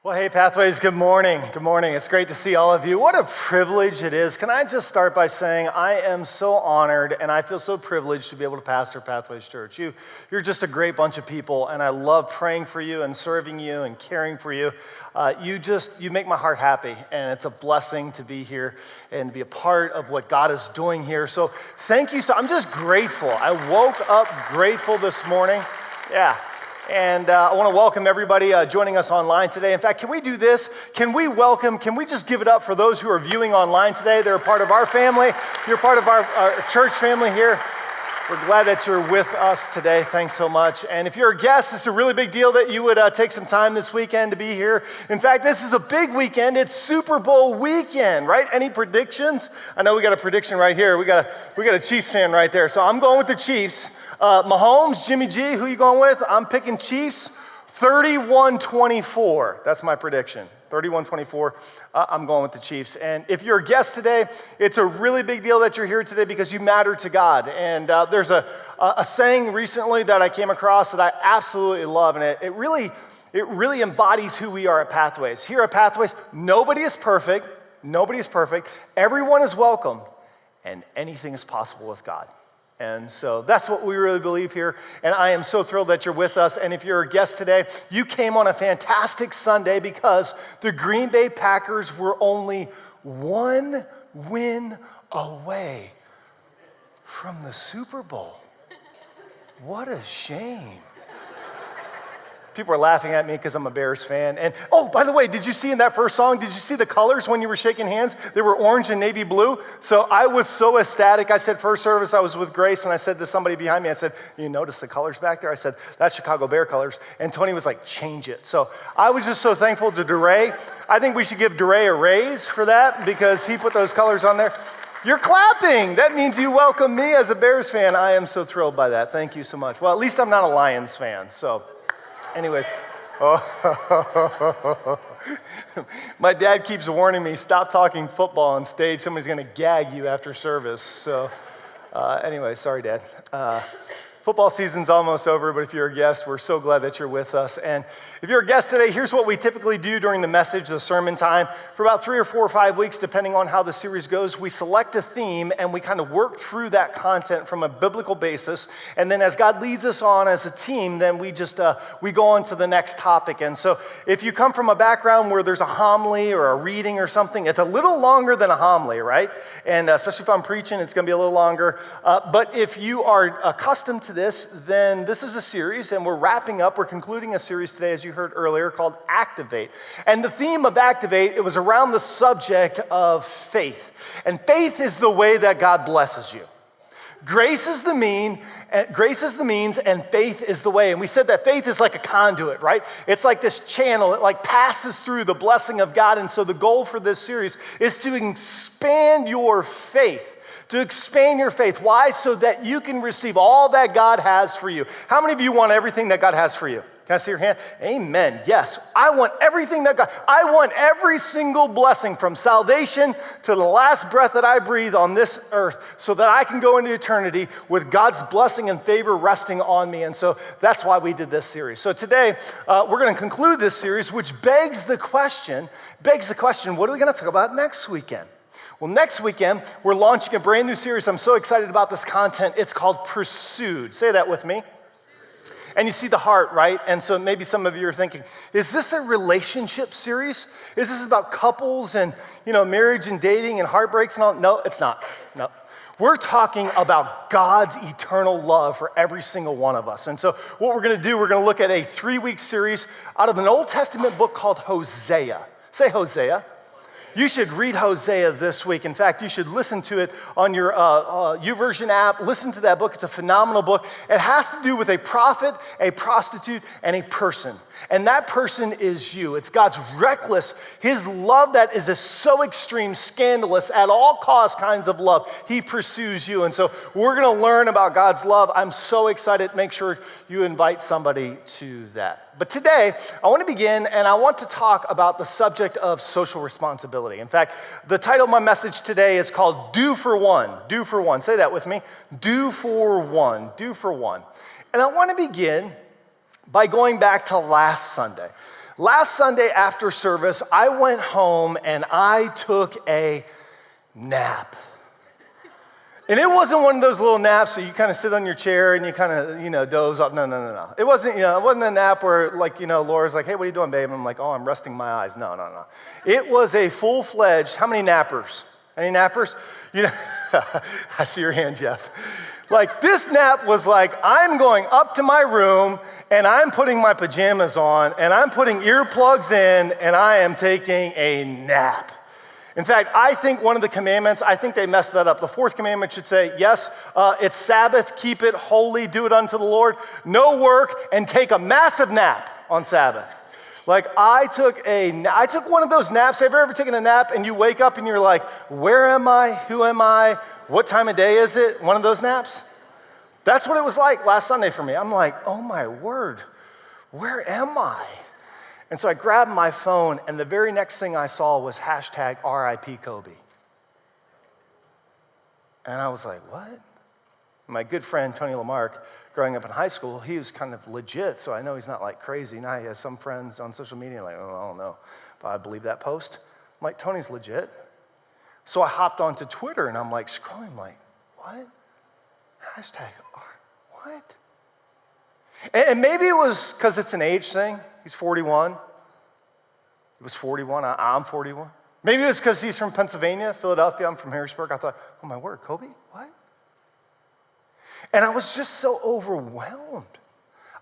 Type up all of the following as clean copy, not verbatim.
Well, hey, Pathways, good morning. Good morning. It's great to see all of you. What a privilege it is. Can I just start by saying I am so honored and I feel so privileged to be able to pastor Pathways Church. You're just a great bunch of people, and I love praying for you and serving you and caring for you. You make my heart happy, and it's a blessing to be here and to be a part of what God is doing here. So thank you. So I'm just grateful. I woke up grateful this morning. Yeah. And I want to welcome everybody joining us online today. In fact, can we do this? Can we just give it up for those who are viewing online today? They're a part of our family. You're part of our church family here. We're glad that you're with us today. Thanks so much. And if you're a guest, it's a really big deal that you would take some time this weekend to be here. In fact, this is a big weekend. It's Super Bowl weekend, right? Any predictions? I know we got a prediction right here. We got a Chiefs fan right there. So I'm going with the Chiefs. Mahomes, Jimmy G, who you going with? I'm picking Chiefs, 31-24. That's my prediction, 31-24. I'm going with the Chiefs. And if you're a guest today, it's a really big deal that you're here today because you matter to God. And there's a saying recently that I came across that I absolutely love, and it really embodies who we are at Pathways. Here at Pathways, nobody is perfect. Nobody is perfect. Everyone is welcome, and anything is possible with God. And so that's what we really believe here. And I am so thrilled that you're with us. And if you're a guest today, you came on a fantastic Sunday because the Green Bay Packers were only one win away from the Super Bowl. What a shame. People are laughing at me because I'm a Bears fan. And oh, by the way, did you see in that first song, did you see the colors when you were shaking hands? They were orange and navy blue. So I was so ecstatic. I said, first service, I was with Grace, and I said to somebody behind me, I said, you notice the colors back there? I said, that's Chicago Bear colors. And Tony was like, change it. So I was just so thankful to DeRay. I think we should give DeRay a raise for that because he put those colors on there. You're clapping. That means you welcome me as a Bears fan. I am so thrilled by that. Thank you so much. Well, at least I'm not a Lions fan, so. Anyways, my dad keeps warning me, stop talking football on stage. Somebody's going to gag you after service. So anyway, sorry, Dad. Football season's almost over, but if you're a guest, we're so glad that you're with us. And if you're a guest today, here's what we typically do during the message, the sermon time. For about 3 or 4 or 5 weeks, depending on how the series goes, we select a theme and we kind of work through that content from a biblical basis. And then as God leads us on as a team, then we go on to the next topic. And so if you come from a background where there's a homily or a reading or something, it's a little longer than a homily, right? And especially if I'm preaching, it's going to be a little longer. But if you are accustomed to this, then this is a series, and we're concluding a series today, as you heard earlier, called Activate. And the theme of Activate, it was around the subject of faith. And faith is the way that God blesses you. Grace is the means, and faith is the way. And we said that faith is like a conduit, right? It's like this channel. It like passes through the blessing of God. And so the goal for this series is to expand your faith. To expand your faith. Why? So that you can receive all that God has for you. How many of you want everything that God has for you? Can I see your hand? Amen. Yes. I want everything that I want every single blessing from salvation to the last breath that I breathe on this earth so that I can go into eternity with God's blessing and favor resting on me. And so that's why we did this series. So today, we're going to conclude this series, which begs the question, what are we going to talk about next weekend? Well, next weekend, we're launching a brand new series. I'm so excited about this content. It's called Pursued. Say that with me. And you see the heart, right? And so maybe some of you are thinking, is this a relationship series? Is this about couples and, marriage and dating and heartbreaks and all? No, it's not. No. We're talking about God's eternal love for every single one of us. And so what we're going to do, we're going to look at a 3-week series out of an Old Testament book called Hosea. Say Hosea. You should read Hosea this week. In fact, you should listen to it on your YouVersion app. Listen to that book. It's a phenomenal book. It has to do with a prophet, a prostitute, and a person. And that person is you. It's God's reckless, his love that is so extreme, scandalous, at all cost kinds of love. He pursues you. And so we're going to learn about God's love. I'm so excited. Make sure you invite somebody to that. But today, I want to begin and I want to talk about the subject of social responsibility. In fact, the title of my message today is called Do for One. Do for One. Say that with me. Do for one. Do for one. And I want to begin by going back to last Sunday. Last Sunday after service, I went home and I took a nap. And it wasn't one of those little naps that you kind of sit on your chair and you kind of, doze off. No. It wasn't a nap where, Laura's like, hey, what are you doing, babe? And I'm like, oh, I'm resting my eyes. No. It was a full-fledged, how many nappers? Any nappers? I see your hand, Jeff. This nap was like, I'm going up to my room and I'm putting my pajamas on and I'm putting earplugs in and I am taking a nap. In fact, I think one of the commandments, I think they messed that up. The fourth commandment should say, yes, it's Sabbath, keep it holy, do it unto the Lord, no work, and take a massive nap on Sabbath. I took one of those naps. Have you ever taken a nap and you wake up and you're like, where am I? Who am I? What time of day is it? One of those naps? That's what it was like last Sunday for me. I'm like, oh my word, where am I? And so I grabbed my phone, and the very next thing I saw was hashtag RIP Kobe. And I was like, what? My good friend, Tony Lamarck, growing up in high school, he was kind of legit, so I know he's not crazy. Now he has some friends on social media like, oh, I don't know if I believe that post. I'm like, Tony's legit. So I hopped onto Twitter, and I'm scrolling, what? Hashtag what? And maybe it was because it's an age thing. He's 41. He was 41. I'm 41. Maybe it was because he's from Pennsylvania, Philadelphia. I'm from Harrisburg. I thought, oh my word, Kobe? What? And I was just so overwhelmed.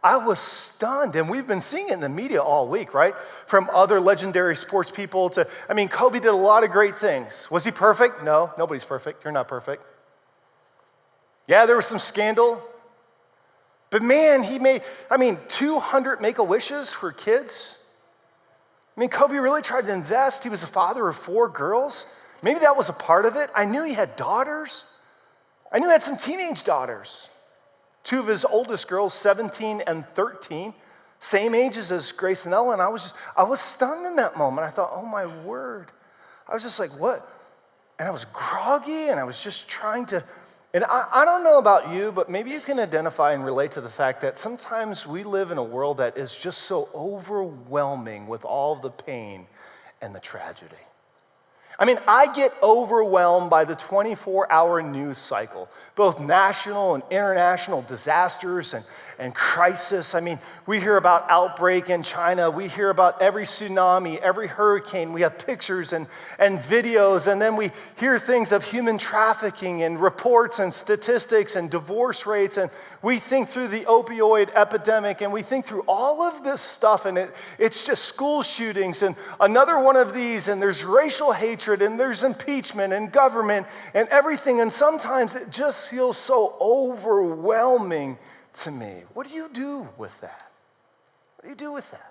I was stunned. And we've been seeing it in the media all week, right? From other legendary sports people to, Kobe did a lot of great things. Was he perfect? No, nobody's perfect. You're not perfect. Yeah, there was some scandal. But man, he made, 200 Make-A-Wishes for kids. Kobe really tried to invest. He was a father of 4 girls. Maybe that was a part of it. I knew he had daughters. I knew he had some teenage daughters. 2 of his oldest girls, 17 and 13, same ages as Grace and Ellen. I was stunned in that moment. I thought, oh my word. I was just like, what? And I was groggy and I was just trying to, and I don't know about you, but maybe you can identify and relate to the fact that sometimes we live in a world that is just so overwhelming with all the pain and the tragedy. I get overwhelmed by the 24-hour news cycle, both national and international disasters and crisis. We hear about outbreak in China. We hear about every tsunami, every hurricane. We have pictures and videos, and then we hear things of human trafficking and reports and statistics and divorce rates, and we think through the opioid epidemic, and we think through all of this stuff, and it's just school shootings and another one of these, and there's racial hatred, and there's impeachment and government and everything, and sometimes it just feels so overwhelming to me. What do you do with that? What do you do with that?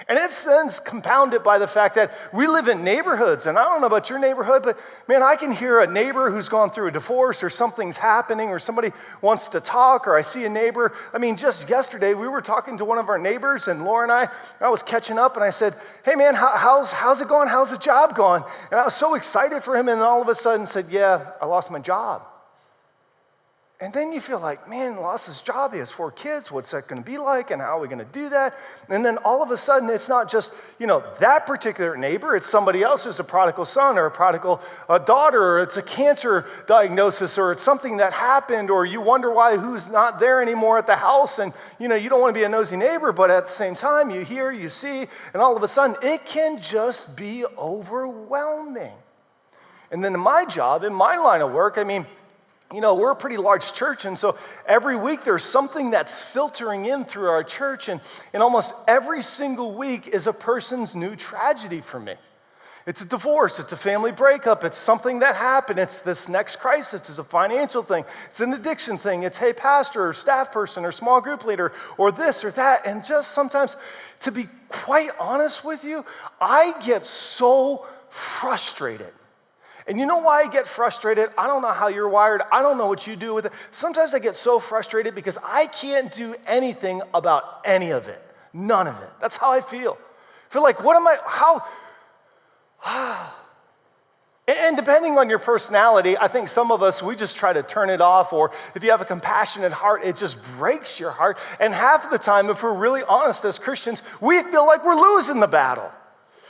And it's then compounded by the fact that we live in neighborhoods, and I don't know about your neighborhood, but man, I can hear a neighbor who's gone through a divorce or something's happening or somebody wants to talk, or I see a neighbor. Just yesterday we were talking to one of our neighbors, and Laura and I was catching up, and I said, hey man, how's it going? How's the job going? And I was so excited for him, and all of a sudden said, yeah, I lost my job. And then you feel like, man, lost his job, he has 4 kids, what's that gonna be like, and how are we gonna do that? And then all of a sudden, it's not just, that particular neighbor, it's somebody else who's a prodigal son or a prodigal daughter, or it's a cancer diagnosis, or it's something that happened, or you wonder why who's not there anymore at the house, and you don't wanna be a nosy neighbor, but at the same time, you hear, you see, and all of a sudden, it can just be overwhelming. And then in my job, in my line of work, we're a pretty large church, and so every week there's something that's filtering in through our church, and almost every single week is a person's new tragedy for me. It's a divorce, it's a family breakup, it's something that happened, it's this next crisis, it's a financial thing, it's an addiction thing, it's, hey, pastor or staff person or small group leader or this or that, and just sometimes, to be quite honest with you, I get so frustrated. And you know why I get frustrated? I don't know how you're wired. I don't know what you do with it. Sometimes I get so frustrated because I can't do anything about any of it. None of it. That's how I feel. I feel like, And depending on your personality, I think some of us, we just try to turn it off, or if you have a compassionate heart, it just breaks your heart. And half of the time, if we're really honest as Christians, we feel like we're losing the battle.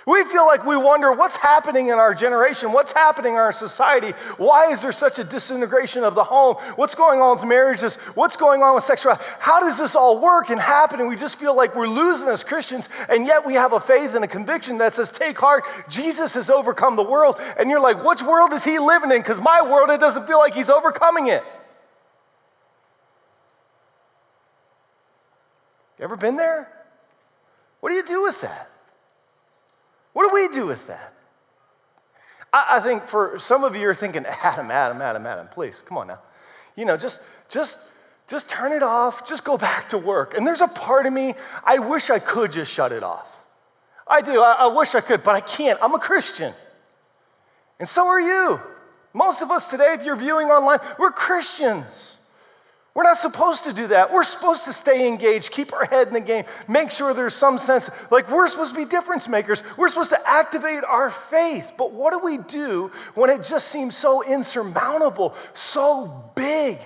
We feel like we wonder what's happening in our generation, what's happening in our society, why is there such a disintegration of the home, what's going on with marriages, what's going on with sexuality, how does this all work and happen? And we just feel like we're losing as Christians, and yet we have a faith and a conviction that says, take heart, Jesus has overcome the world. And you're like, which world is he living in? Because my world, it doesn't feel like he's overcoming it. You ever been there? What do you do with that? What do we do with that? I think for some of you are thinking, Adam, please, come on now. You know, just turn it off, just go back to work. And there's a part of me, I wish I could just shut it off. I do, I wish I could, but I can't. I'm a Christian. And so are you. Most of us today, if you're viewing online, we're Christians. We're not supposed to do that. We're supposed to stay engaged, keep our head in the game, make sure there's some sense, like we're supposed to be difference makers. We're supposed to activate our faith. But what do we do when it just seems so insurmountable, so big?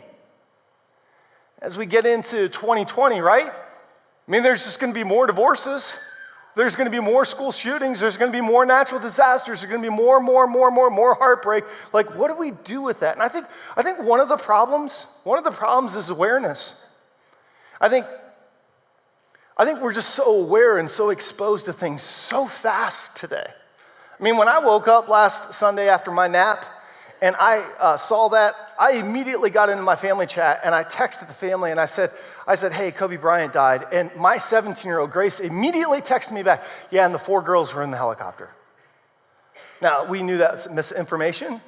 As we get into 2020, right? I mean, there's just going to be more divorces. There's going to be more school shootings. There's going to be more natural disasters. There's going to be more heartbreak. Like, what do we do with that? And I think one of the problems is awareness. I think we're just so aware and so exposed to things so fast today. I mean, when I woke up last Sunday after my nap and I saw that, I immediately got into my family chat and I texted the family and I said, hey, Kobe Bryant died. And my 17-year-old Grace immediately texted me back, yeah, and the 4 girls were in the helicopter. Now, we knew that was misinformation.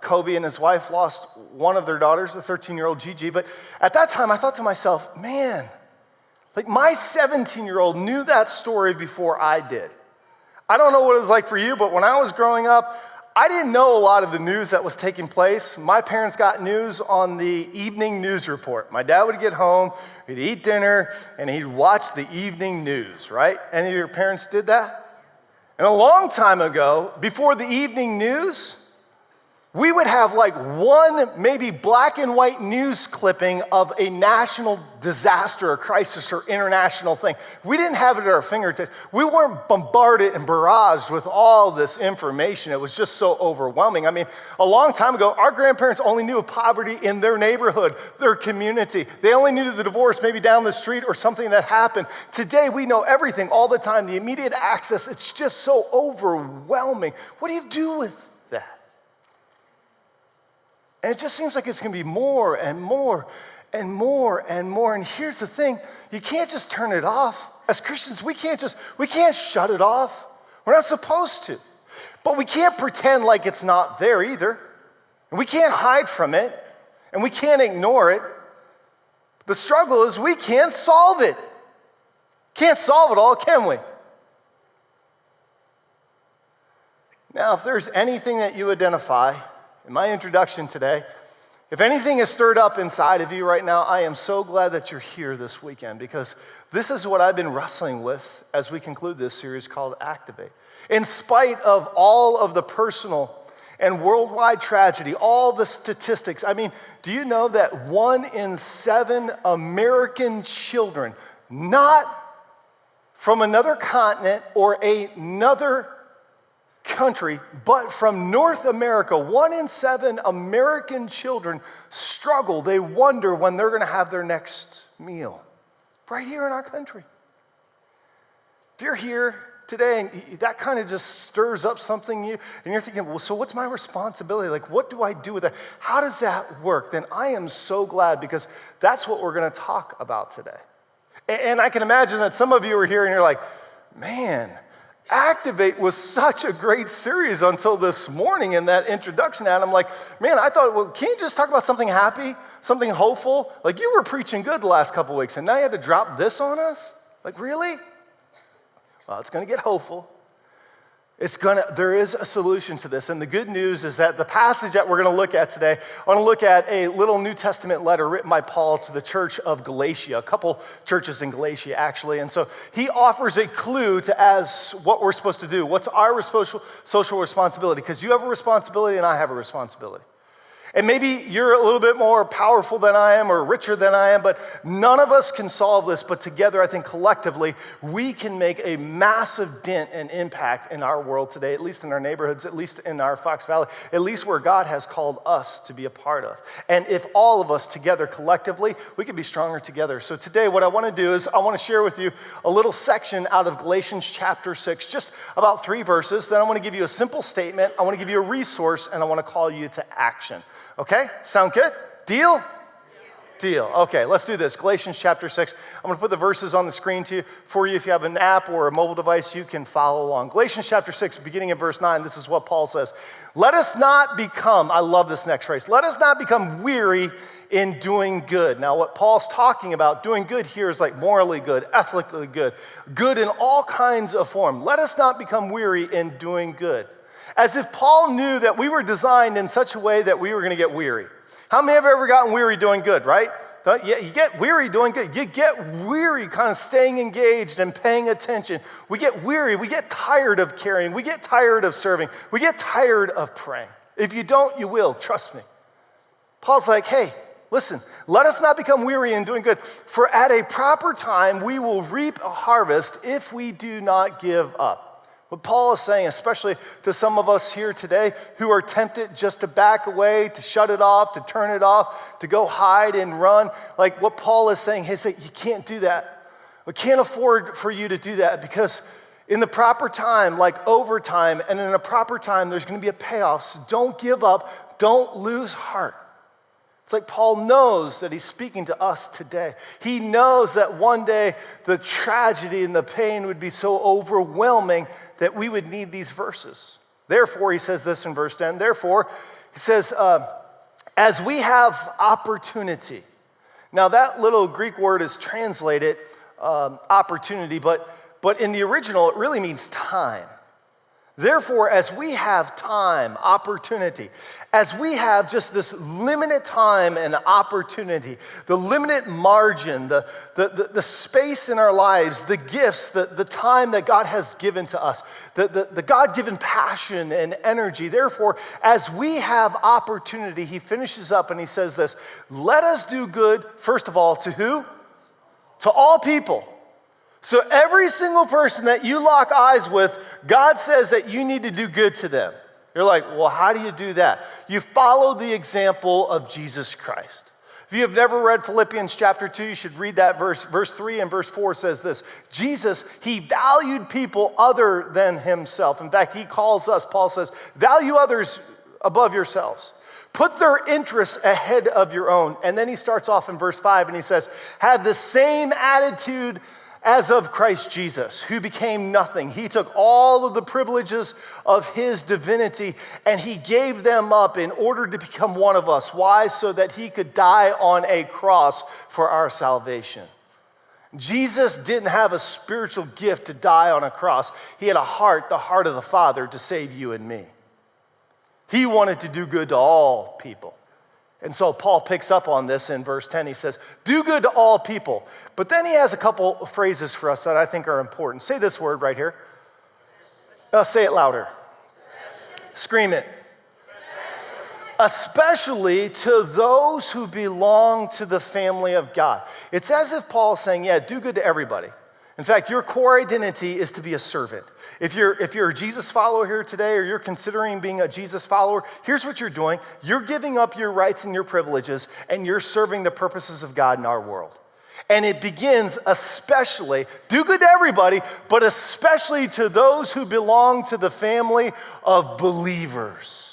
Kobe and his wife lost one of their daughters, the 13-year-old Gigi. But at that time, I thought to myself, man, like my 17-year-old knew that story before I did. I don't know what it was like for you, but when I was growing up, I didn't know a lot of the news that was taking place. My parents got news on the evening news report. My dad would get home, he'd eat dinner, and he'd watch the evening news, right? Any of your parents did that? And a long time ago, before the evening news, we would have like one maybe black and white news clipping of a national disaster or crisis or international thing. We didn't have it at our fingertips. We weren't bombarded and barraged with all this information. It was just so overwhelming. I mean, a long time ago, our grandparents only knew of poverty in their neighborhood, their community. They only knew the divorce maybe down the street or something that happened. Today, we know everything all the time. The immediate access, it's just so overwhelming. What do you do with that? And it just seems like it's going to be more and more and more and more. And here's the thing, you can't just turn it off. As Christians, we can't shut it off. We're not supposed to. But we can't pretend like it's not there either. And we can't hide from it. And we can't ignore it. The struggle is we can't solve it. Can't solve it all, can we? Now, if there's anything that you identify in my introduction today, if anything is stirred up inside of you right now, I am so glad that you're here this weekend, because this is what I've been wrestling with as we conclude this series called Activate. In spite of all of the personal and worldwide tragedy, all the statistics, I mean, do you know that 1 in 7 American children, not from another continent or another country, but from North America, 1 in 7 American children struggle. They wonder when they're going to have their next meal. Right here in our country. If you're here today and that kind of just stirs up something in you, and you're thinking, well, so what's my responsibility? Like, what do I do with that? How does that work? Then I am so glad, because that's what we're going to talk about today. And I can imagine that some of you are here and you're like, man, Activate was such a great series until this morning in that introduction. And I'm like, man, I thought, well, can't you just talk about something happy, something hopeful? Like, you were preaching good the last couple weeks, and now you had to drop this on us? Like, really? Well, it's going to get hopeful. There is a solution to this. And the good news is that the passage that we're going to look at today, I want to look at a little New Testament letter written by Paul to the church of Galatia, a couple churches in Galatia, actually. And so he offers a clue to as what we're supposed to do. What's our social responsibility? Because you have a responsibility and I have a responsibility. And maybe you're a little bit more powerful than I am or richer than I am, but none of us can solve this. But together, I think collectively, we can make a massive dent and impact in our world today, at least in our neighborhoods, at least in our Fox Valley, at least where God has called us to be a part of. And if all of us together collectively, we can be stronger together. So today, what I want to do is I want to share with you a little section out of Galatians chapter 6, just about 3 verses. Then I want to give you a simple statement. I want to give you a resource, and I want to call you to action. Okay, sound good? Deal? Deal. Okay, let's do this. Galatians chapter 6. I'm going to put the verses on the screen for you. If you have an app or a mobile device, you can follow along. Galatians chapter 6, beginning in verse 9, this is what Paul says. Let us not become, I love this next phrase, let us not become weary in doing good. Now, what Paul's talking about, doing good here is like morally good, ethically good, good in all kinds of form. Let us not become weary in doing good. As if Paul knew that we were designed in such a way that we were going to get weary. How many have ever gotten weary doing good, right? Yeah, you get weary doing good. You get weary kind of staying engaged and paying attention. We get weary. We get tired of caring. We get tired of serving. We get tired of praying. If you don't, you will. Trust me. Paul's like, hey, listen, let us not become weary in doing good. For at a proper time, we will reap a harvest if we do not give up. What Paul is saying, especially to some of us here today who are tempted just to back away, to shut it off, to turn it off, to go hide and run, like what Paul is saying, you can't do that. We can't afford for you to do that because in the proper time, like overtime, and in a proper time, there's going to be a payoff. So don't give up. Don't lose heart. It's like Paul knows that he's speaking to us today. He knows that one day the tragedy and the pain would be so overwhelming that we would need these verses. Therefore, he says this in verse 10, therefore, he says, as we have opportunity. Now that little Greek word is translated opportunity, but in the original, it really means time. Therefore, as we have time, opportunity, as we have just this limited time and opportunity, the limited margin, the space in our lives, the gifts, the time that God has given to us, the God-given passion and energy. Therefore, as we have opportunity, he finishes up and he says this, let us do good, first of all, to who? To all people. So every single person that you lock eyes with, God says that you need to do good to them. You're like, well, how do you do that? You follow the example of Jesus Christ. If you have never read Philippians chapter 2, you should read that verse. Verse 3 and verse 4 says this, Jesus, he valued people other than himself. In fact, he calls us, Paul says, value others above yourselves. Put their interests ahead of your own. And then he starts off in verse 5 and he says, have the same attitude as of Christ Jesus, who became nothing. He took all of the privileges of his divinity and he gave them up in order to become one of us. Why? So that he could die on a cross for our salvation. Jesus didn't have a spiritual gift to die on a cross. He had a heart, the heart of the Father, to save you and me. He wanted to do good to all people. And so Paul picks up on this in verse 10. He says, do good to all people. But then he has a couple of phrases for us that I think are important. Say this word right here. Say it louder. Scream it. Especially to those who belong to the family of God. It's as if Paul is saying, yeah, do good to everybody. In fact, your core identity is to be a servant. If you're a Jesus follower here today or you're considering being a Jesus follower, here's what you're doing. You're giving up your rights and your privileges and you're serving the purposes of God in our world. And it begins especially, do good to everybody, but especially to those who belong to the family of believers.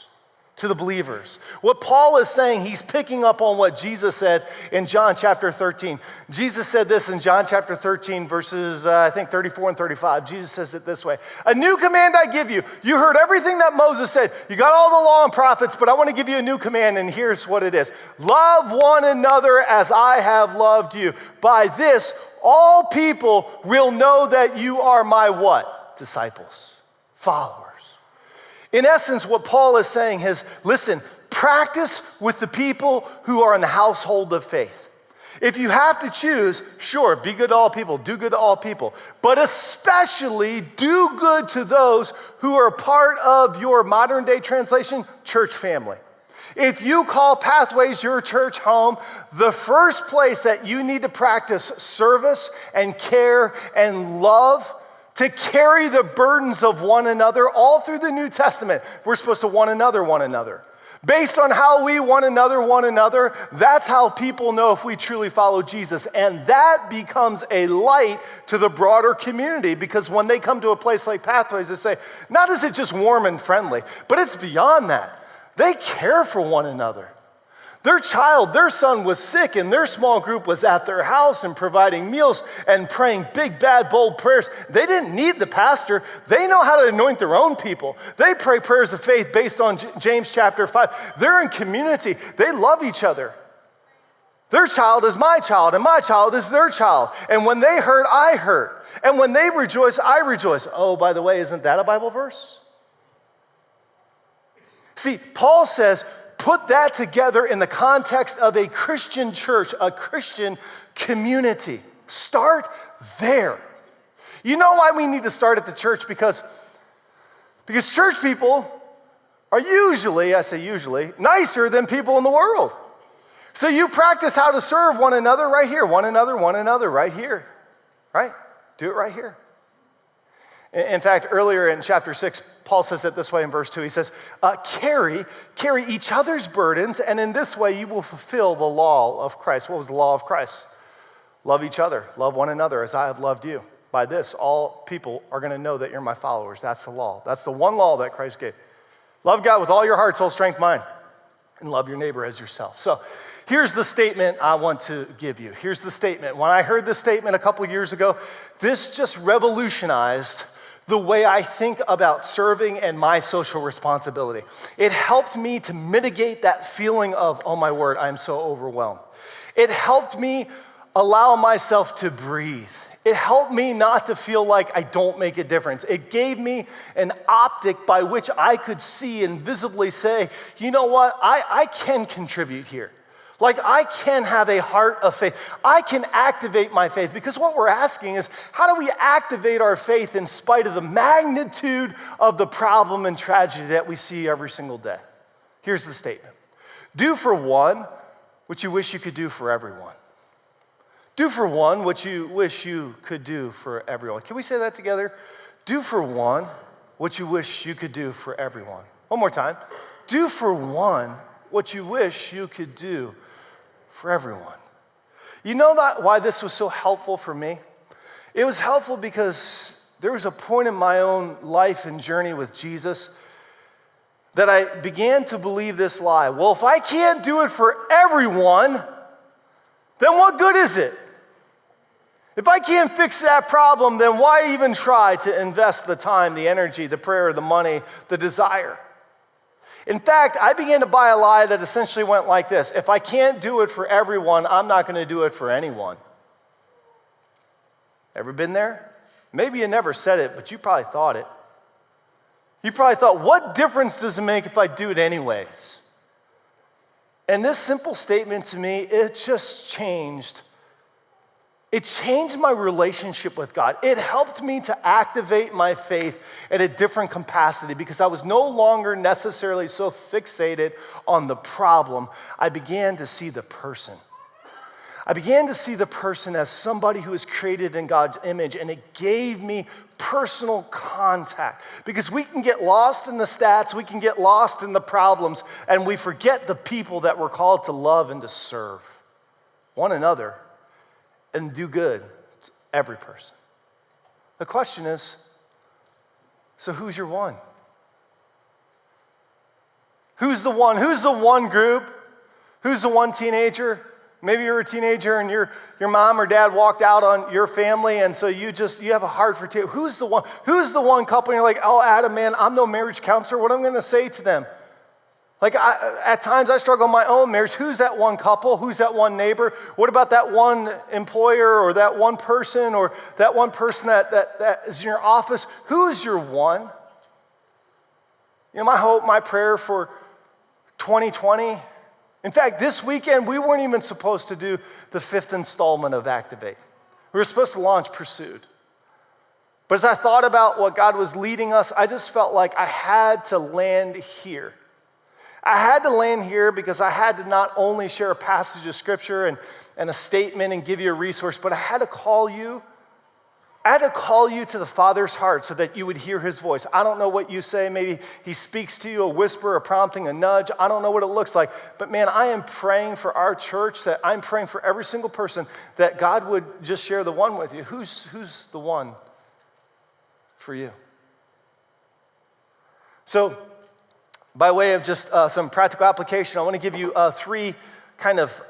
To the believers. What Paul is saying, he's picking up on what Jesus said in John chapter 13. Jesus said this in John chapter 13, verses, I think 34 and 35. Jesus says it this way. A new command I give you. You heard everything that Moses said. You got all the law and prophets, but I want to give you a new command, and here's what it is. Love one another as I have loved you. By this, all people will know that you are my what? Disciples. followers. In essence, what Paul is saying is, listen, practice with the people who are in the household of faith. If you have to choose, sure, be good to all people, do good to all people, but especially do good to those who are part of your modern day translation, church family. If you call Pathways your church home, the first place that you need to practice service and care and love to carry the burdens of one another all through the New Testament. We're supposed to one another. Based on how we one another, that's how people know if we truly follow Jesus. And that becomes a light to the broader community, because when they come to a place like Pathways, they say, not is it just warm and friendly, but it's beyond that. They care for one another. Their son was sick, and their small group was at their house and providing meals and praying big, bad, bold prayers. They didn't need the pastor. They know how to anoint their own people. They pray prayers of faith based on James chapter 5. They're in community. They love each other. Their child is my child, and my child is their child. And when they hurt, I hurt. And when they rejoice, I rejoice. Oh, by the way, isn't that a Bible verse? See, Paul says, put that together in the context of a Christian church, a Christian community. Start there. You know why we need to start at the church? Because church people are usually, nicer than people in the world. So you practice how to serve one another right here, one another right here, right? Do it right here. In fact, earlier in chapter 6, Paul says it this way in verse 2. He says, carry each other's burdens, and in this way you will fulfill the law of Christ. What was the law of Christ? Love each other. Love one another as I have loved you. By this, all people are going to know that you're my followers. That's the law. That's the one law that Christ gave. Love God with all your heart, soul, strength, mind, and love your neighbor as yourself. So here's the statement I want to give you. Here's the statement. When I heard this statement a couple of years ago, this just revolutionized the way I think about serving and my social responsibility. It helped me to mitigate that feeling of, oh my word, I'm so overwhelmed. It helped me allow myself to breathe. It helped me not to feel like I don't make a difference. It gave me an optic by which I could see and visibly say, you know what, I can contribute here. Like, I can have a heart of faith. I can activate my faith, because what we're asking is, how do we activate our faith in spite of the magnitude of the problem and tragedy that we see every single day? Here's the statement. Do for one what you wish you could do for everyone. Do for one what you wish you could do for everyone. Can we say that together? Do for one what you wish you could do for everyone. One more time. Do for one what you wish you could do for everyone. You know that why this was so helpful for me? It was helpful because there was a point in my own life and journey with Jesus that I began to believe this lie. Well, if I can't do it for everyone, then what good is it? If I can't fix that problem, then why even try to invest the time, the energy, the prayer, the money, the desire? In fact, I began to buy a lie that essentially went like this. If I can't do it for everyone, I'm not going to do it for anyone. Ever been there? Maybe you never said it, but you probably thought it. You probably thought, what difference does it make if I do it anyways? And this simple statement to me, it just changed. It changed my relationship with God. It helped me to activate my faith at a different capacity, because I was no longer necessarily so fixated on the problem. I began to see the person. I began to see the person as somebody who is created in God's image, and it gave me personal contact. Because we can get lost in the stats, we can get lost in the problems, and we forget the people that we're called to love and to serve one another and do good to every person. The question is, so who's your one? Who's the one? Who's the one group? Who's the one teenager? Maybe you're a teenager and your mom or dad walked out on your family, and so you have a heart for teenagers. Who's the one? Who's the one couple? And you're like, oh, Adam, man, I'm no marriage counselor. What am I going to say to them? Like, at times I struggle in my own marriage. Who's that one couple? Who's that one neighbor? What about that one employer, or that one person that is in your office? Who's your one? my hope, my prayer for 2020, in fact, this weekend, we weren't even supposed to do the 5th installment of Activate. We were supposed to launch Pursued. But as I thought about what God was leading us, I just felt like I had to land here. I had to land here because I had to not only share a passage of scripture and a statement and give you a resource, but I had to call you. I had to call you to the Father's heart so that you would hear his voice. I don't know what you say. Maybe he speaks to you, a whisper, a prompting, a nudge. I don't know what it looks like. But man, I am praying for our church, that I'm praying for every single person, that God would just share the one with you. Who's the one for you? So, by way of just some practical application, I want to give you 3 kind of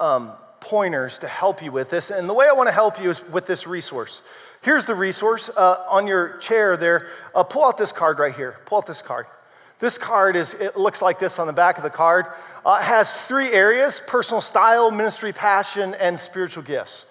pointers to help you with this. And the way I want to help you is with this resource. Here's the resource on your chair there. Pull out this card right here. Pull out this card. This card it looks like this on the back of the card. It has 3 areas: personal style, ministry passion, and spiritual gifts.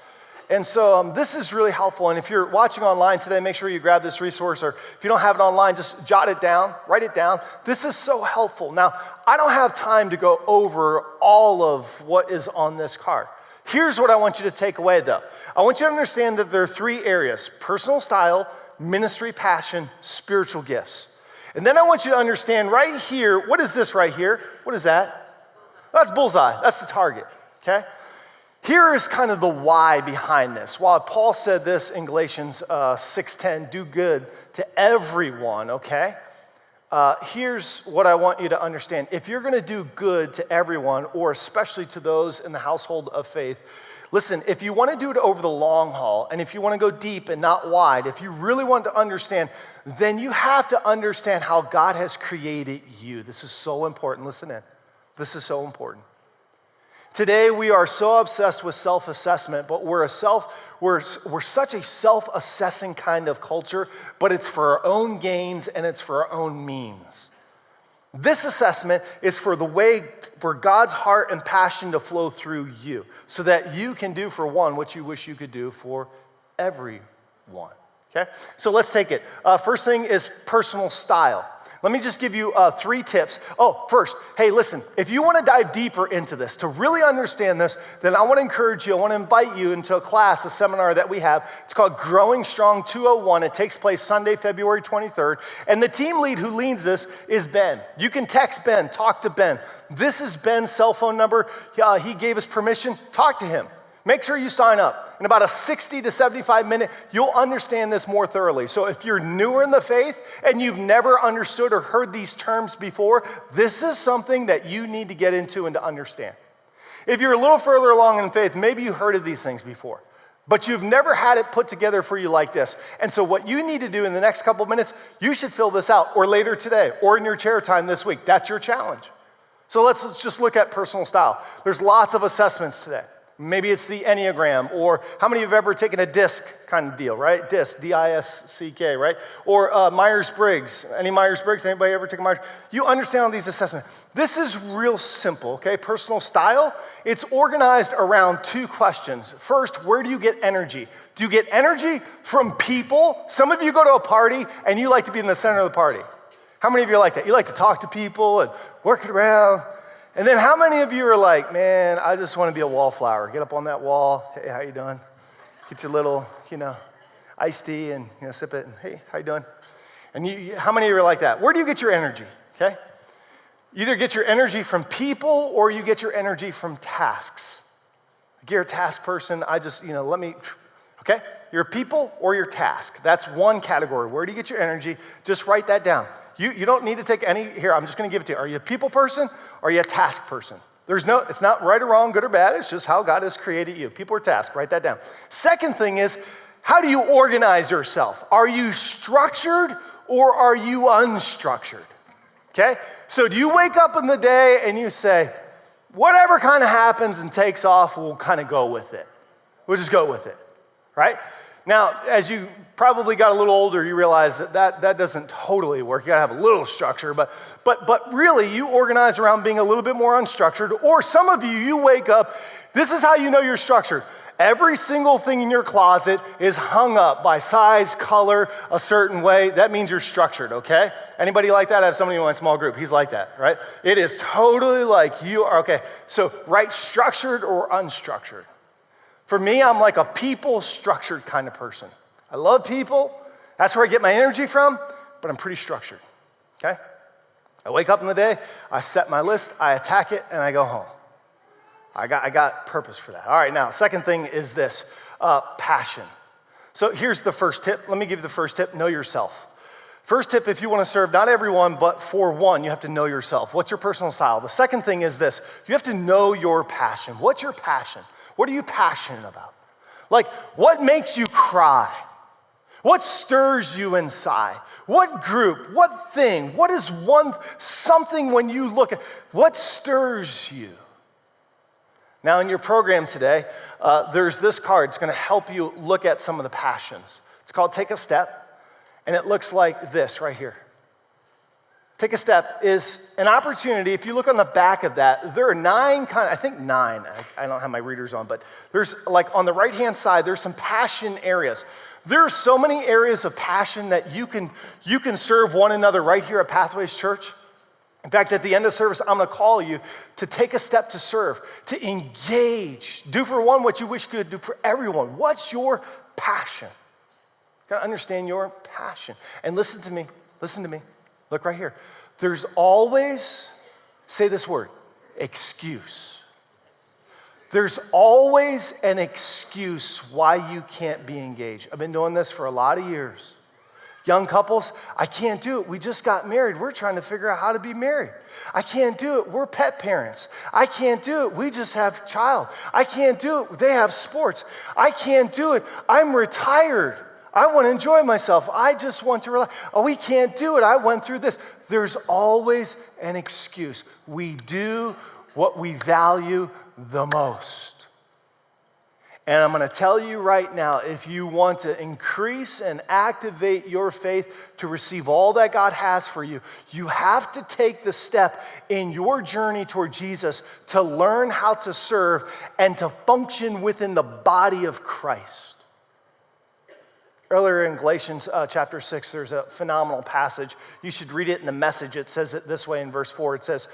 And so this is really helpful. And if you're watching online today, make sure you grab this resource. Or if you don't have it online, just jot it down, write it down. This is so helpful. Now, I don't have time to go over all of what is on this card. Here's what I want you to take away, though. I want you to understand that there are 3 areas: personal style, ministry passion, spiritual gifts. And then I want you to understand right here, what is this right here? What is that? That's bullseye. That's the target, okay? Here is kind of the why behind this. While Paul said this in Galatians 6:10, do good to everyone, okay? Here's what I want you to understand. If you're going to do good to everyone, or especially to those in the household of faith, listen, if you want to do it over the long haul, and if you want to go deep and not wide, if you really want to understand, then you have to understand how God has created you. This is so important. Listen in. This is so important. Today, we are so obsessed with self-assessment, but we're such a self-assessing kind of culture, but it's for our own gains and it's for our own means. This assessment is for God's heart and passion to flow through you, so that you can do for one what you wish you could do for everyone. Okay? So let's take it. First thing is personal style. Let me just give you 3 tips. Oh, first, hey, listen, if you want to dive deeper into this, to really understand this, then I want to encourage you, I want to invite you into a class, a seminar that we have. It's called Growing Strong 201. It takes place Sunday, February 23rd. And the team lead who leads this is Ben. You can text Ben, talk to Ben. This is Ben's cell phone number. He gave us permission. Talk to him. Make sure you sign up. In about a 60 to 75 minute, you'll understand this more thoroughly. So if you're newer in the faith and you've never understood or heard these terms before, this is something that you need to get into and to understand. If you're a little further along in faith, maybe you heard of these things before, but you've never had it put together for you like this. And so what you need to do in the next couple of minutes, you should fill this out, or later today, or in your chair time this week. That's your challenge. So let's just look at personal style. There's lots of assessments today. Maybe it's the Enneagram, or how many of you have ever taken a DISC kind of deal, right? DISC, D-I-S-C-K, right? Or Myers-Briggs. Any Myers-Briggs? Anybody ever take a Myers? You understand all these assessments. This is real simple, okay? Personal style, it's organized around 2 questions. First, where do you get energy? Do you get energy from people? Some of you go to a party and you like to be in the center of the party. How many of you are like that? You like to talk to people and work it around. And then how many of you are like, man, I just want to be a wallflower. Get up on that wall. Hey, how you doing? Get your little, iced tea and sip it. And hey, how you doing? And how many of you are like that? Where do you get your energy? Okay? You either get your energy from people or you get your energy from tasks. Like you're a task person. Okay? You're a people or your task. That's one category. Where do you get your energy? Just write that down. You don't need to take any, here, I'm just going to give it to you. Are you a people person or are you a task person? It's not right or wrong, good or bad. It's just how God has created you. People or task, write that down. Second thing is, how do you organize yourself? Are you structured or are you unstructured? Okay? So do you wake up in the day and you say, whatever kind of happens and takes off, we'll kind of go with it. We'll just go with it, right? Now, as you probably got a little older, you realize that doesn't totally work. You gotta have a little structure, but really you organize around being a little bit more unstructured, or some of you wake up, this is how you know you're structured. Every single thing in your closet is hung up by size, color, a certain way. That means you're structured, okay? Anybody like that? I have somebody in my small group. He's like that, right? It is totally like you are, okay. So write structured or unstructured. For me, I'm like a people-structured kind of person. I love people. That's where I get my energy from, but I'm pretty structured, okay? I wake up in the day, I set my list, I attack it, and I go home. I got purpose for that. All right, now, second thing is this, passion. So here's the first tip. Let me give you the first tip, know yourself. First tip, if you want to serve not everyone, but for one, you have to know yourself. What's your personal style? The second thing is this, you have to know your passion. What's your passion? What are you passionate about? Like, what makes you cry? What stirs you inside? What group? What thing? What is something when you look at, what stirs you? Now, in your program today, there's this card. It's going to help you look at some of the passions. It's called Take a Step, and it looks like this right here. Take a Step is an opportunity. If you look on the back of that, there are nine. I don't have my readers on, but there's like on the right-hand side, there's some passion areas. There are so many areas of passion that you can serve one another right here at Pathways Church. In fact, at the end of service, I'm going to call you to take a step to serve, to engage. Do for one what you wish you could do for everyone. What's your passion? You got to understand your passion. And listen to me. Look right here. There's always, say this word, excuse. There's always an excuse why you can't be engaged. I've been doing this for a lot of years. Young couples, I can't do it. We just got married. We're trying to figure out how to be married. I can't do it. We're pet parents. I can't do it. We just have a child. I can't do it. They have sports. I can't do it. I'm retired. I want to enjoy myself. I just want to relax. Oh, we can't do it. I went through this. There's always an excuse. We do what we value the most. And I'm going to tell you right now, if you want to increase and activate your faith to receive all that God has for you, you have to take the step in your journey toward Jesus to learn how to serve and to function within the body of Christ. Earlier in Galatians chapter 6, there's a phenomenal passage. You should read it in the Message. It says it this way in verse 4. It says,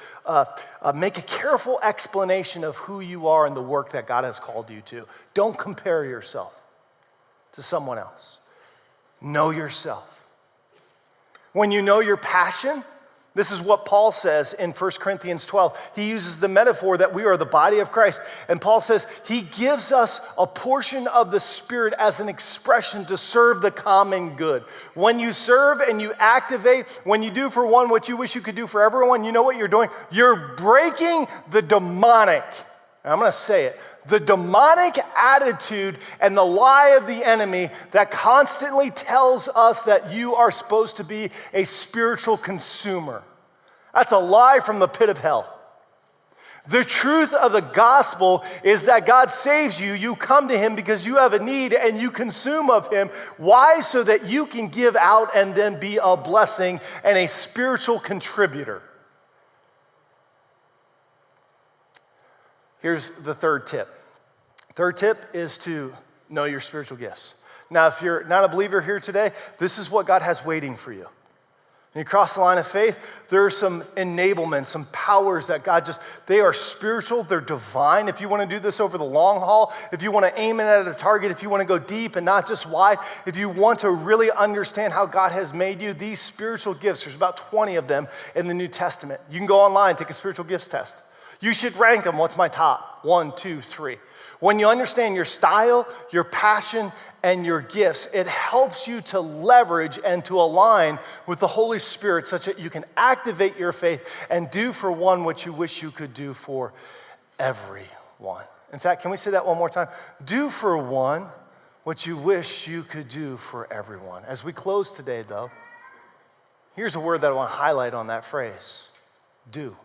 make a careful explanation of who you are and the work that God has called you to. Don't compare yourself to someone else. Know yourself. When you know your passion, this is what Paul says in 1 Corinthians 12. He uses the metaphor that we are the body of Christ. And Paul says he gives us a portion of the Spirit as an expression to serve the common good. When you serve and you activate, when you do for one what you wish you could do for everyone, you know what you're doing? You're breaking the demonic. And I'm going to say it. The demonic attitude and the lie of the enemy that constantly tells us that you are supposed to be a spiritual consumer. That's a lie from the pit of hell. The truth of the gospel is that God saves you. You come to him because you have a need and you consume of him. Why? So that you can give out and then be a blessing and a spiritual contributor. Here's the third tip. Third tip is to know your spiritual gifts. Now, if you're not a believer here today, this is what God has waiting for you. When you cross the line of faith, there are some enablements, some powers that God they are spiritual, they're divine. If you want to do this over the long haul, if you want to aim it at a target, if you want to go deep and not just wide, if you want to really understand how God has made you, these spiritual gifts, there's about 20 of them in the New Testament. You can go online, take a spiritual gifts test. You should rank them. What's my top? 1, 2, 3. When you understand your style, your passion, and your gifts, it helps you to leverage and to align with the Holy Spirit such that you can activate your faith and do for one what you wish you could do for everyone. In fact, can we say that one more time? Do for one what you wish you could do for everyone. As we close today, though, here's a word that I want to highlight on that phrase. Do.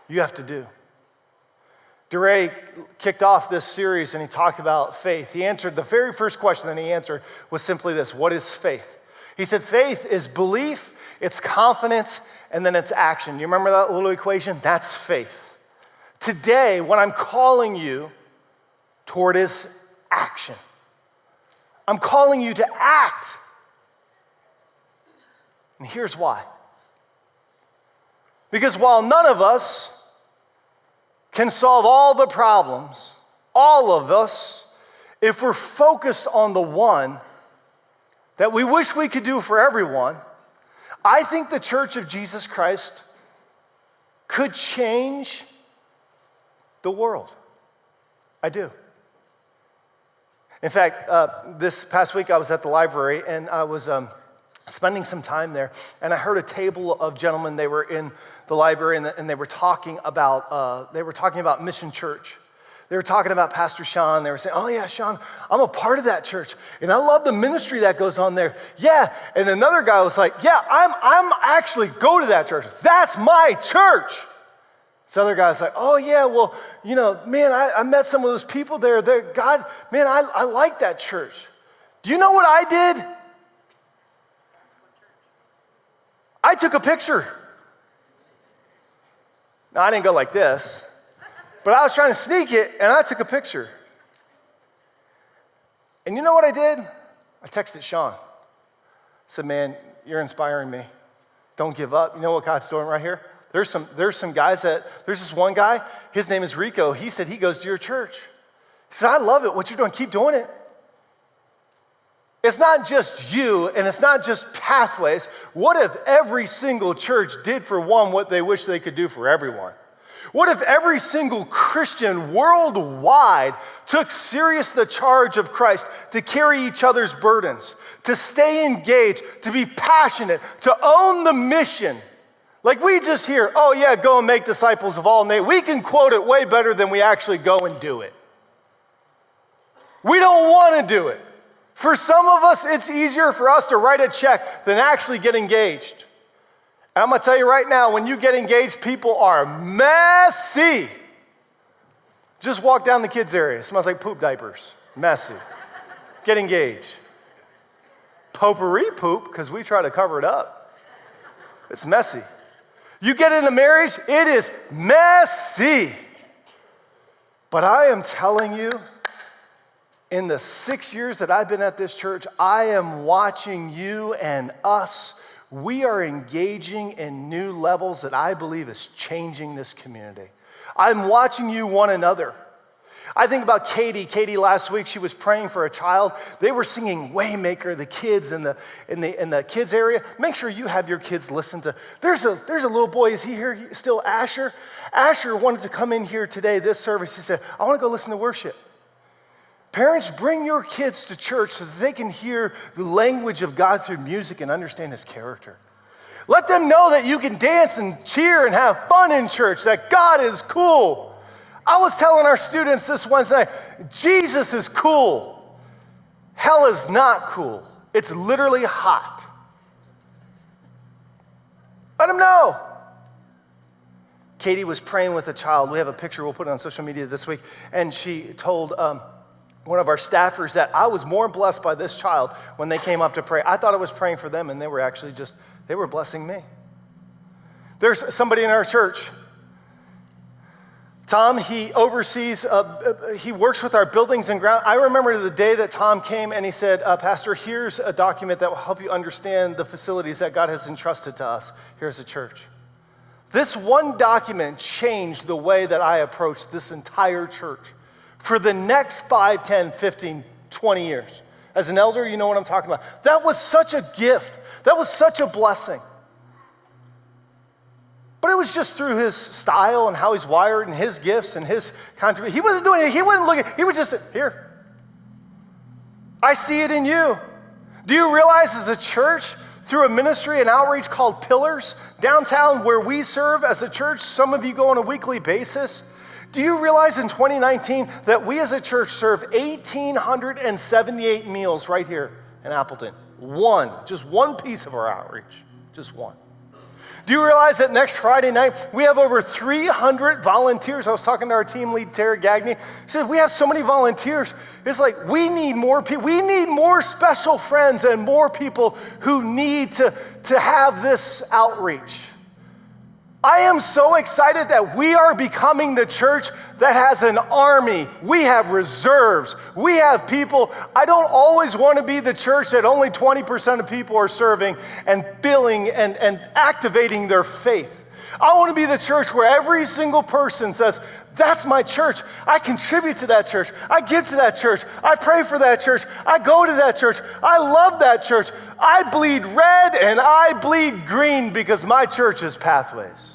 You have to do. DeRay kicked off this series and he talked about faith. He answered, the very first question that he answered was simply this: what is faith? He said faith is belief, it's confidence, and then it's action. You remember that little equation? That's faith. Today, what I'm calling you toward his action. I'm calling you to act. And here's why. Because while none of us can solve all the problems, all of us, if we're focused on the one that we wish we could do for everyone, I think the Church of Jesus Christ could change the world. I do. In fact, this past week I was at the library and I was spending some time there, and I heard a table of gentlemen. They were in the library and they were talking about Mission Church. They were talking about Pastor Sean. They were saying, "Oh yeah, Sean, I'm a part of that church, and I love the ministry that goes on there." Yeah, and another guy was like, "Yeah, I'm actually go to that church. That's my church." This other guy's like, "Oh yeah, well, man, I met some of those people there. God, man, I like that church." Do you know what I did? I took a picture. Now, I didn't go like this, but I was trying to sneak it, and I took a picture. And you know what I did? I texted Sean. I said, "Man, you're inspiring me. Don't give up. You know what God's doing right here? There's some guys there's this one guy, his name is Rico. He said he goes to your church. He said, I love it, what you're doing. Keep doing it. It's not just you, and it's not just Pathways. What if every single church did for one what they wish they could do for everyone? What if every single Christian worldwide took serious the charge of Christ to carry each other's burdens, to stay engaged, to be passionate, to own the mission? Like we just hear, "Oh yeah, go and make disciples of all nations." We can quote it way better than we actually go and do it. We don't want to do it. For some of us, it's easier for us to write a check than actually get engaged. And I'm going to tell you right now, when you get engaged, people are messy. Just walk down the kids' area. It smells like poop diapers. Messy. Get engaged. Potpourri poop, because we try to cover it up. It's messy. You get into marriage, it is messy. But I am telling you, in the 6 years that I've been at this church, I am watching you and us. We are engaging in new levels that I believe is changing this community. I'm watching you one another. I think about Katie. Katie last week, she was praying for a child. They were singing Waymaker, the kids in the kids area. Make sure you have your kids listen to. There's a little boy. Is he here still? Asher. Asher wanted to come in here today, this service. He said, "I want to go listen to worship." Parents, bring your kids to church so that they can hear the language of God through music and understand his character. Let them know that you can dance and cheer and have fun in church, that God is cool. I was telling our students this Wednesday night, Jesus is cool. Hell is not cool. It's literally hot. Let them know. Katie was praying with a child. We have a picture. We'll put it on social media this week. And she told one of our staffers that I was more blessed by this child when they came up to pray. I thought I was praying for them, and they were actually they were blessing me. There's somebody in our church, Tom, he oversees, he works with our buildings and ground. I remember the day that Tom came and he said, "Pastor, here's a document that will help you understand the facilities that God has entrusted to us. Here's a church." This one document changed the way that I approached this entire church for the next 5, 10, 15, 20 years. As an elder, you know what I'm talking about. That was such a gift. That was such a blessing. But it was just through his style and how he's wired and his gifts and his contribution. He wasn't doing it. He wasn't looking. He was just, "Here. I see it in you." Do you realize as a church, through a ministry and outreach called Pillars, downtown where we serve as a church, some of you go on a weekly basis, do you realize in 2019 that we as a church serve 1,878 meals right here in Appleton? Just one piece of our outreach, just one. Do you realize that next Friday night, we have over 300 volunteers? I was talking to our team lead, Tara Gagney. She said, "We have so many volunteers. It's like we need more people. We need more special friends and more people who need to have this outreach." I am so excited that we are becoming the church that has an army. We have reserves. We have people. I don't always want to be the church that only 20% of people are serving and filling and activating their faith. I want to be the church where every single person says, that's my church. I contribute to that church. I give to that church. I pray for that church. I go to that church. I love that church. I bleed red and I bleed green because my church is Pathways.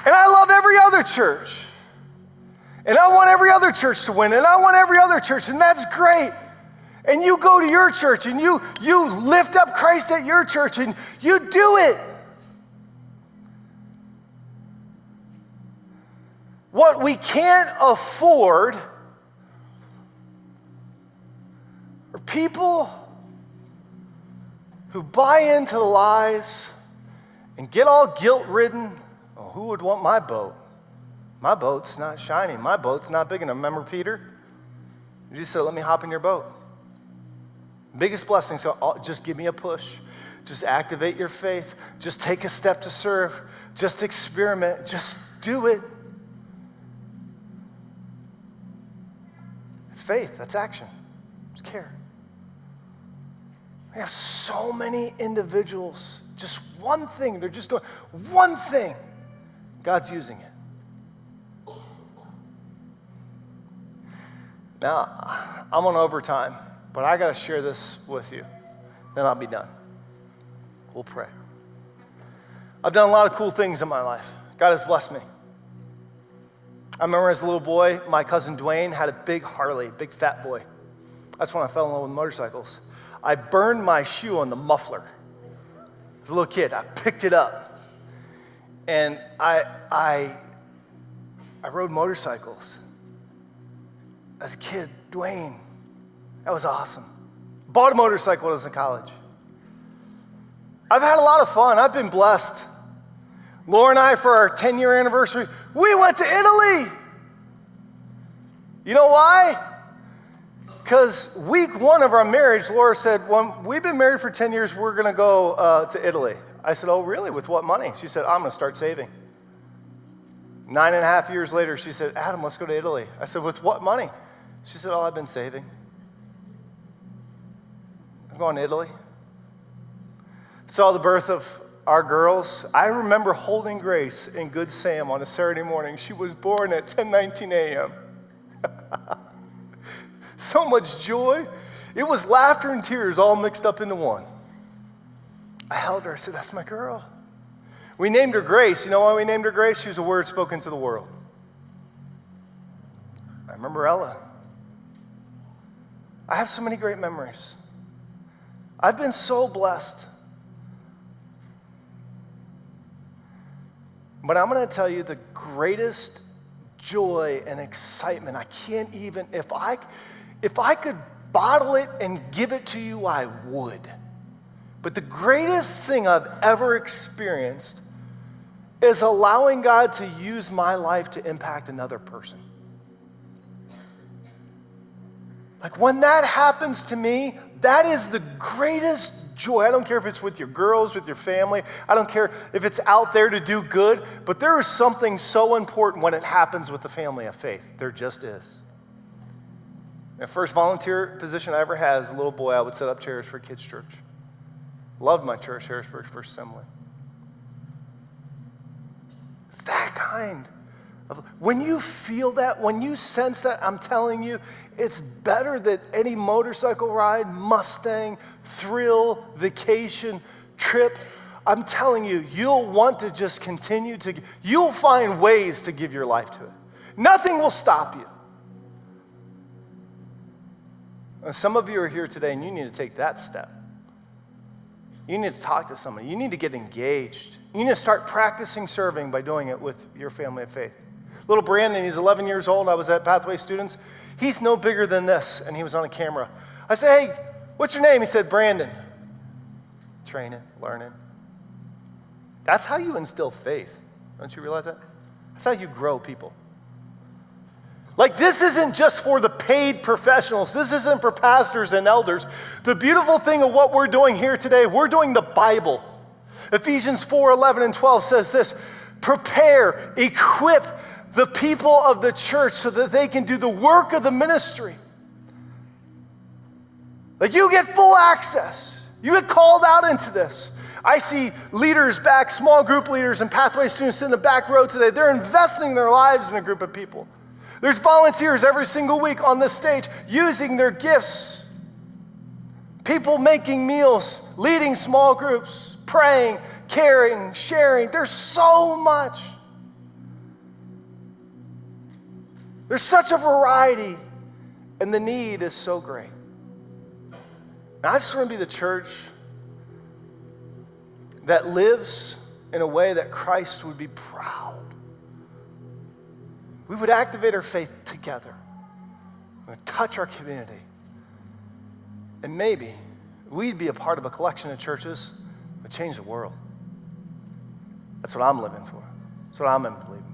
And I love every other church. And I want every other church to win. And I want every other church. And that's great. And you go to your church and you lift up Christ at your church and you do it. What we can't afford are people who buy into the lies and get all guilt-ridden. Oh, who would want my boat? My boat's not shiny. My boat's not big enough. Remember Peter? He just said, let me hop in your boat. Biggest blessing, so just give me a push. Just activate your faith. Just take a step to serve. Just experiment. Just do it. It's faith. That's action. It's care. We have so many individuals. Just one thing. They're just doing one thing. God's using it. Now, I'm on overtime. But I got to share this with you. Then I'll be done. We'll pray. I've done a lot of cool things in my life. God has blessed me. I remember as a little boy, my cousin Dwayne had a big Harley, big fat boy. That's when I fell in love with motorcycles. I burned my shoe on the muffler. As a little kid, I picked it up. And I rode motorcycles. As a kid, Dwayne, that was awesome. Bought a motorcycle when I was in college. I've had a lot of fun. I've been blessed. Laura and I, for our 10-year anniversary, we went to Italy. You know why? Because week one of our marriage, Laura said, well, we've been married for 10 years, we're going to go to Italy. I said, oh, really? With what money? She said, I'm going to start saving. 9.5 years later, she said, Adam, let's go to Italy. I said, with what money? She said, oh, I've been saving. I'm going to Italy. Saw the birth of our girls. I remember holding Grace in Good Sam on a Saturday morning. She was born at 10:19 a.m. So much joy. It was laughter and tears all mixed up into one. I held her. I said, that's my girl. We named her Grace. You know why we named her Grace? She was a word spoken to the world. I remember Ella. I have so many great memories. I've been so blessed. But I'm going to tell you the greatest joy and excitement. I can't even, if I could bottle it and give it to you, I would. But the greatest thing I've ever experienced is allowing God to use my life to impact another person. Like when that happens to me, that is the greatest joy. I don't care if it's with your girls, with your family. I don't care if it's out there to do good. But there is something so important when it happens with the family of faith. There just is. The first volunteer position I ever had as a little boy, I would set up chairs for kids' church. Loved my church, Harrisburg First Assembly. It's that kind of, when you feel that, when you sense that, I'm telling you, it's better than any motorcycle ride, Mustang, thrill, vacation, trip. I'm telling you, you'll want to just continue to, you'll find ways to give your life to it. Nothing will stop you. And some of you are here today and you need to take that step. You need to talk to somebody. You need to get engaged. You need to start practicing serving by doing it with your family of faith. Little Brandon, he's 11 years old. I was at Pathway Students. He's no bigger than this, and he was on a camera. I said, hey, what's your name? He said, Brandon. Training, learning. That's how you instill faith. Don't you realize that? That's how you grow people. Like, this isn't just for the paid professionals. This isn't for pastors and elders. The beautiful thing of what we're doing here today, we're doing the Bible. Ephesians 4:11 and 12 says this: prepare, equip the people of the church so that they can do the work of the ministry. Like, you get full access. You get called out into this. I see leaders back, small group leaders and pathway students in the back row today. They're investing their lives in a group of people. There's volunteers every single week on this stage using their gifts. People making meals, leading small groups, praying, caring, sharing. There's so much. There's such a variety, and the need is so great. And I just want to be the church that lives in a way that Christ would be proud. We would activate our faith together. We would touch our community. And maybe we'd be a part of a collection of churches that would change the world. That's what I'm living for. That's what I'm believing.